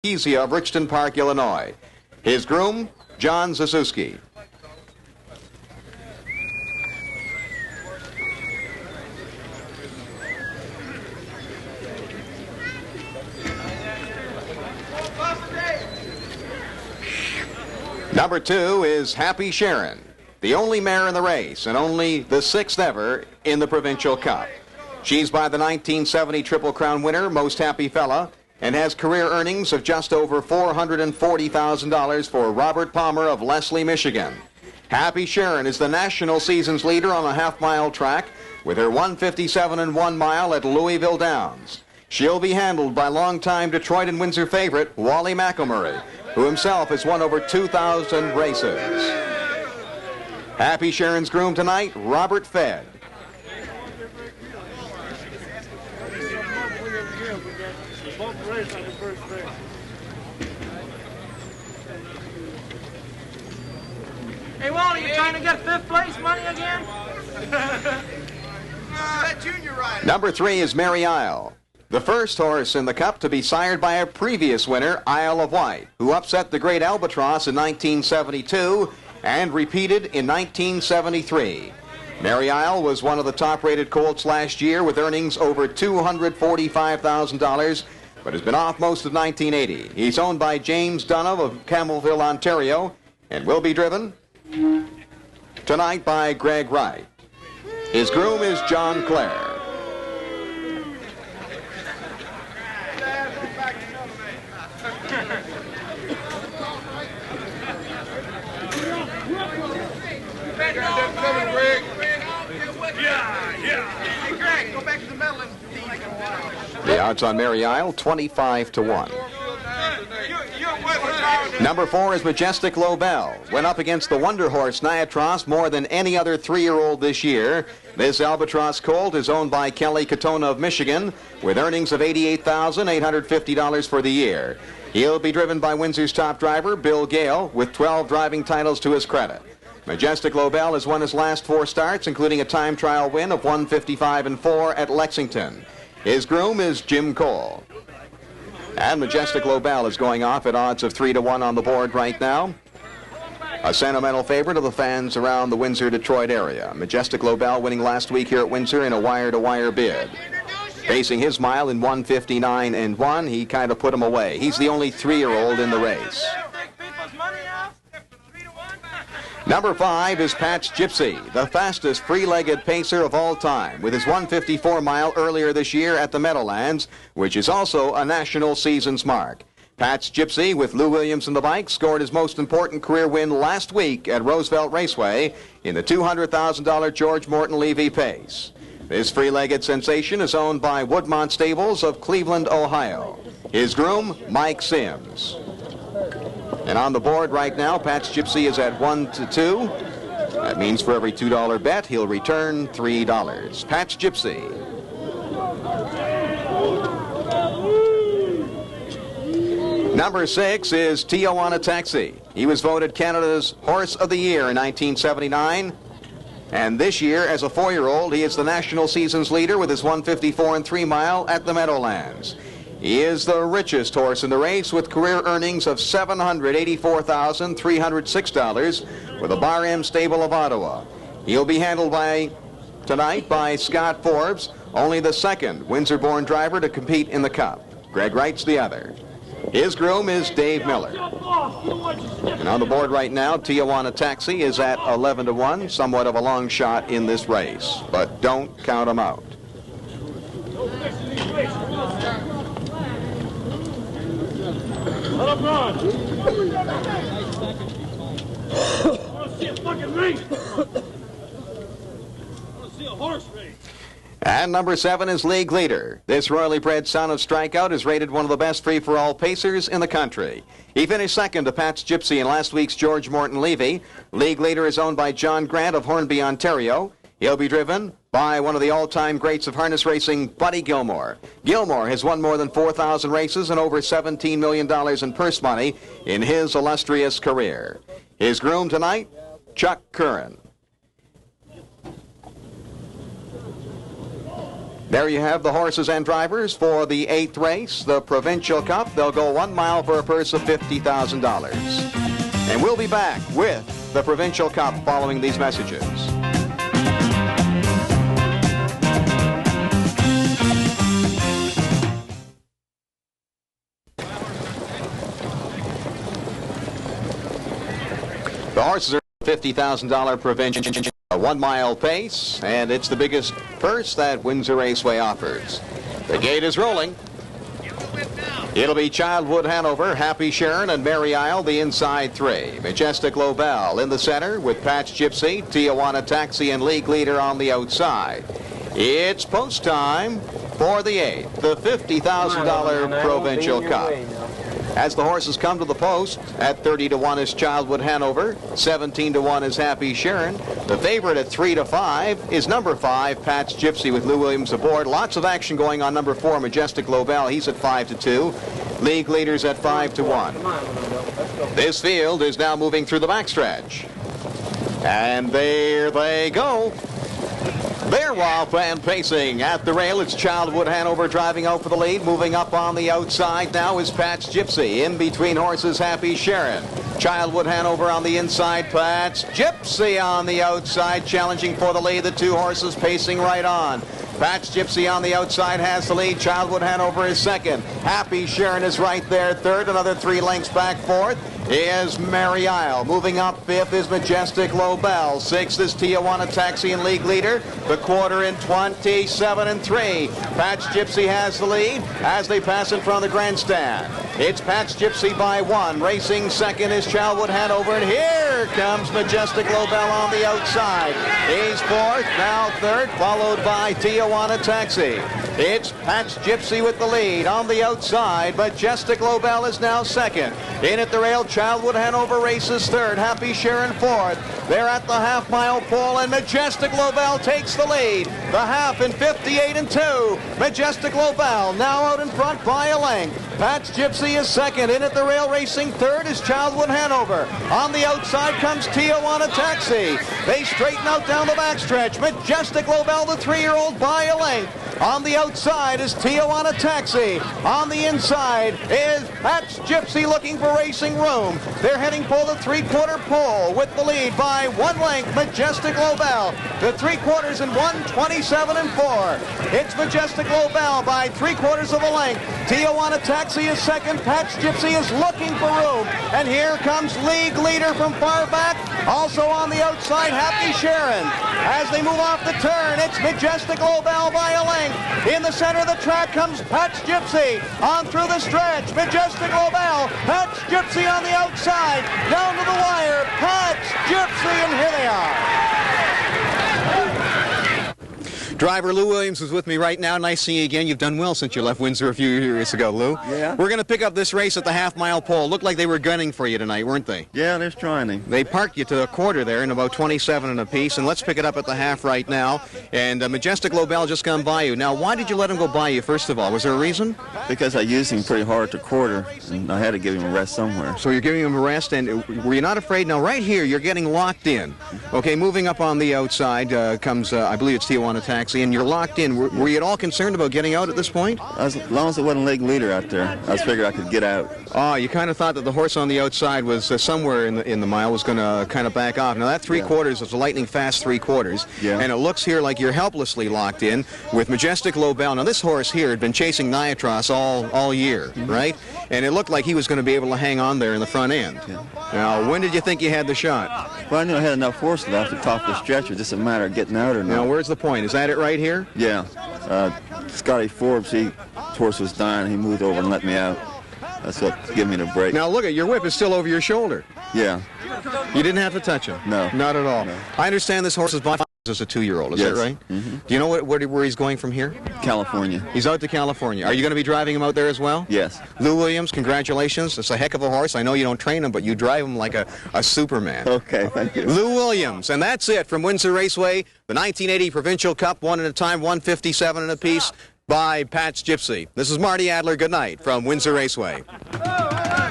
Easy of Richton Park, Illinois. His groom, John Zasuski. Number 2 is Happy SHARON, the only mare in the race and only the 6th ever in the Provincial Cup. She's by the 1970 Triple Crown winner, Most Happy Fella, and has career earnings of just over $440,000 for Robert Palmer of Leslie, Michigan. Happy SHARON is the national seasons leader on a half-mile track with her 1:57 and 1 mile at Louisville Downs. She'll be handled by longtime Detroit and Windsor favorite Wally McElmurray, who himself has won over 2,000 races. Happy SHARON's groom tonight, Robert Fedd. Hey, Wally, you trying to get 5th place money again? Number 3 is Mary Isle, the first horse in the Cup to be sired by a previous winner, Isle of Wight, who upset the Great Albatross in 1972 and repeated in 1973. Mary Isle was one of the top-rated colts last year with earnings over $245,000, but has been off most of 1980. He's owned by James Dunham of Campbellville, Ontario, and will be driven tonight by Greg Wright. His groom is John Clare. The odds on Mary Isle, 25 to 1. Number 4 is Majestic Lobell. Went up against the Wonder Horse Niatros more than any other 3-year-old this year. This Albatross colt is owned by Kelly Katona of Michigan with earnings of $88,850 for the year. He'll be driven by Windsor's top driver, Bill Gale, with 12 driving titles to his credit. Majestic Lobell has won his last 4 starts, including a time trial win of 1:55 and 4 at Lexington. His groom is Jim Cole. And Majestic Lobell is going off at odds of 3 to 1 on the board right now. A sentimental favorite of the fans around the Windsor-Detroit area. Majestic Lobell winning last week here at Windsor in a wire-to-wire bid. Facing his mile in 1:59 and 1, he kind of put him away. He's the only 3-year-old in the race. Number 5 is Pats Gypsy, the fastest free-legged pacer of all time, with his 1:54 mile earlier this year at the Meadowlands, which is also a national seasons mark. Pats Gypsy, with Lew Williams in the bike, scored his most important career win last week at Roosevelt Raceway in the $200,000 George Morton Levy Pace. This free-legged sensation is owned by Woodmont Stables of Cleveland, Ohio. His groom, Mike Sims. And on the board right now, Pats Gypsy is at 1 to 2. That means for every $2 bet, he'll return $3. Pats Gypsy. Number 6 is Tijuana Taxi. He was voted Canada's Horse of the Year in 1979. And this year, as a 4-year-old, he is the national seasons leader with his 1:54 and 3 mile at the Meadowlands. He is the richest horse in the race with career earnings of $784,306 with the Bar M stable of Ottawa. He'll be handled tonight by Scott Forbes, only the 2nd Windsor-born driver to compete in the Cup. Greg Wright's the other. His groom is Dave Miller. And on the board right now, Tijuana Taxi is at 11 to 1, somewhat of a long shot in this race, but don't count him out. Let him run. I want to see a fucking race. I want to see a horse race. And number 7 is League Leader. This royally bred son of Strikeout is rated one of the best free-for-all pacers in the country. He finished 2nd to Pats Gypsy in last week's George Morton Levy. League Leader is owned by John Grant of Hornby, Ontario. He'll be driven by one of the all-time greats of harness racing, Buddy Gilmore. Gilmore has won more than 4,000 races and over $17 million in purse money in his illustrious career. His groom tonight, Chuck Curran. There you have the horses and drivers for the 8th race, the Provincial Cup. They'll go 1 mile for a purse of $50,000. And we'll be back with the Provincial Cup following these messages. The horses are $50,000 Provincial, a 1 mile pace, and it's the biggest purse that Windsor Raceway offers. The gate is rolling. It'll be Childwood Hanover, Happy Sharon, and Mary Isle, the inside 3. Majestic Lobell in the center with Pats Gypsy, Tijuana Taxi, and League Leader on the outside. It's post time for the 8th, the $50,000 Provincial Cup. As the horses come to the post, at 30-1 is Childwood Hanover, 17-1 is Happy Sharon. The favorite at 3-5 is number 5, Pats Gypsy, with Lew Williams aboard. Lots of action going on number 4, Majestic Lobell. He's at 5-2. League leaders at 5-1. This field is now moving through the backstretch. And there they go. They're wild fan pacing at the rail. It's Childwood Hanover driving out for the lead. Moving up on the outside now is Pats Gypsy. In between horses, Happy Sharon. Childwood Hanover on the inside. Pats Gypsy on the outside, challenging for the lead. The 2 horses pacing right on. Pats Gypsy on the outside has the lead. Childwood Hanover is second. Happy Sharon is right there third. Another 3 lengths back fourth is Mary Isle. Moving up fifth is Majestic Lobell. Sixth is Tijuana Taxi and League Leader. The quarter in 27-3. Pats Gypsy has the lead as they pass in front of the grandstand. It's Pats Gypsy by 1. Racing second is Childwood Hanover, and here comes Majestic Lobell on the outside. He's fourth, now third, followed by Tijuana Taxi. It's Pats Gypsy with the lead on the outside. Majestic Lobell is now second. In at the rail, Childwood Hanover races third. Happy Sharon fourth. They're at the half-mile pole, and Majestic Lobell takes the lead. The half in 58-2. Majestic Lobell now out in front by a length. Pats Gypsy is second. In at the rail, racing third is Childwood Hanover. On the outside comes Tijuana Taxi. They straighten out down the backstretch. Majestic Lobell, the 3-year-old, by a length. On the outside is Tijuana Taxi. On the inside is Pats Gypsy looking for racing room. They're heading for the 3/4 pole with the lead by 1 length. Majestic Lobell. The 3/4 in 1:27-4. It's Majestic Lobell by 3/4 of a length. Tijuana Taxi is second. Pats Gypsy is looking for room. And here comes League Leader from far back. Also on the outside, Happy Sharon. As they move off the turn, it's Majestic Lobell by a length. In the center of the track comes Pats Gypsy. On through the stretch, Majestic Lobell. Pats Gypsy on the outside. Down to the wire, Pats Gypsy, and here they are. Driver Lew Williams is with me right now. Nice seeing you again. You've done well since you left Windsor a few years ago, Lew. Yeah. We're going to pick up this race at the half-mile pole. Looked like they were gunning for you tonight, weren't they? Yeah, they're trying to. They parked you to the quarter there in about 27 and a piece, and let's pick it up at the half right now. And Majestic Lobell just gone by you. Now, why did you let him go by you, first of all? Was there a reason? Because I used him pretty hard to quarter, and I had to give him a rest somewhere. So you're giving him a rest, and were you not afraid? Now, right here, you're getting locked in. Okay, moving up on the outside comes, I believe it's Tijuana Taxi, and you're locked in. Were you at all concerned about getting out at this point? As long as it wasn't League Leader out there, I was figuring I could get out. Oh, you kind of thought that the horse on the outside was somewhere in the mile was going to kind of back off. Now, that 3/4 is a lightning fast 3/4, and it looks here like you're helplessly locked in with Majestic Lobell. Now, this horse here had been chasing Niatros all year, right? And it looked like he was going to be able to hang on there in the front end. Yeah. Now, when did you think you had the shot? Well, I knew I had enough force left to top the stretch. It was just a matter of getting out or not. Now, where's the point? Is that it right here? Yeah. Scotty Forbes, his horse was dying. He moved over and let me out. That's what gave me the break. Now, look, your whip is still over your shoulder. Yeah. You didn't have to touch him? No. Not at all. No. I understand this horse is by as a 2-year-old, is Yes. that right? Mm-hmm. Do you know where he's going from here? California. He's out to California. Are you going to be driving him out there as well? Yes. Lew Williams, congratulations. It's a heck of a horse. I know you don't train him, but you drive him like a Superman. Okay, thank you. Lew Williams, and that's it from Windsor Raceway, the 1980 Provincial Cup, 1 at a time, 157 and a piece by Pats Gypsy. This is Marty Adler. Good night from Windsor Raceway.